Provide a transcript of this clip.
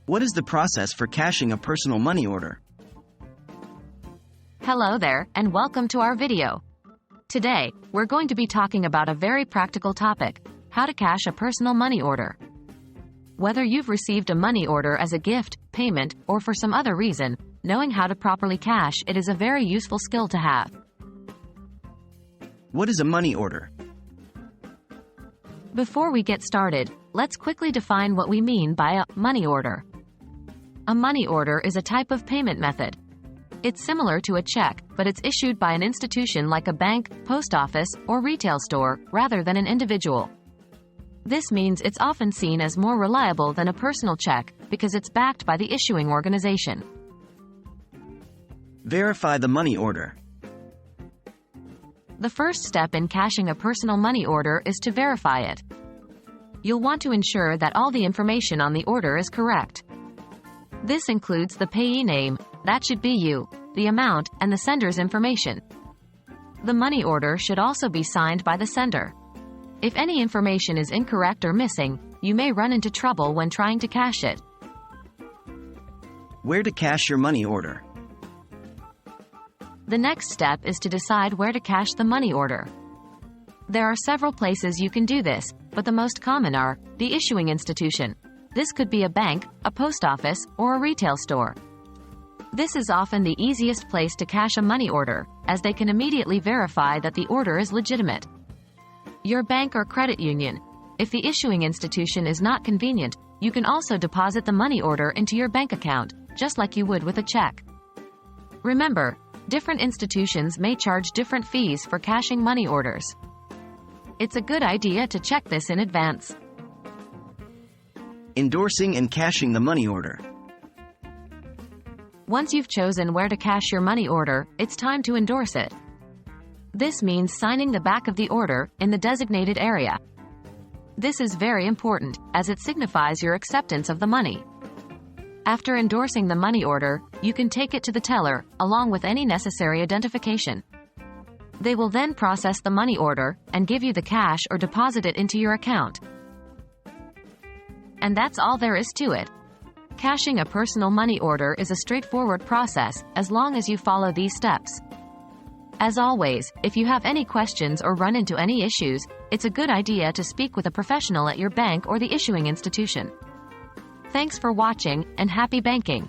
What is the process for cashing a personal money order? Hello there, and welcome to our video. Today, we're going to be talking about a very practical topic: how to cash a personal money order. Whether you've received a money order as a gift, payment, or for some other reason, knowing how to properly cash it is a very useful skill to have. What is a money order? Before we get started, let's quickly define what we mean by a money order. A money order is a type of payment method. It's similar to a check, but it's issued by an institution like a bank, post office, or retail store, rather than an individual. This means it's often seen as more reliable than a personal check, because it's backed by the issuing organization. Verify the money order. The first step in cashing a personal money order is to verify it. You'll want to ensure that all the information on the order is correct. This includes the payee name, that should be you, the amount, and the sender's information. The money order should also be signed by the sender. If any information is incorrect or missing, you may run into trouble when trying to cash it. Where to cash your money order? The next step is to decide where to cash the money order. There are several places you can do this, but the most common are the issuing institution. This could be a bank, a post office, or a retail store. This is often the easiest place to cash a money order, as they can immediately verify that the order is legitimate. Your bank or credit union. If the issuing institution is not convenient, you can also deposit the money order into your bank account, just like you would with a check. Remember, different institutions may charge different fees for cashing money orders. It's a good idea to check this in advance. Endorsing and cashing the money order. Once you've chosen where to cash your money order, it's time to endorse it. This means signing the back of the order in the designated area. This is very important, as it signifies your acceptance of the money. After endorsing the money order, you can take it to the teller, along with any necessary identification. They will then process the money order and give you the cash or deposit it into your account. And that's all there is to it. Cashing a personal money order is a straightforward process, as long as you follow these steps. As always, if you have any questions or run into any issues, it's a good idea to speak with a professional at your bank or the issuing institution. Thanks for watching, and happy banking!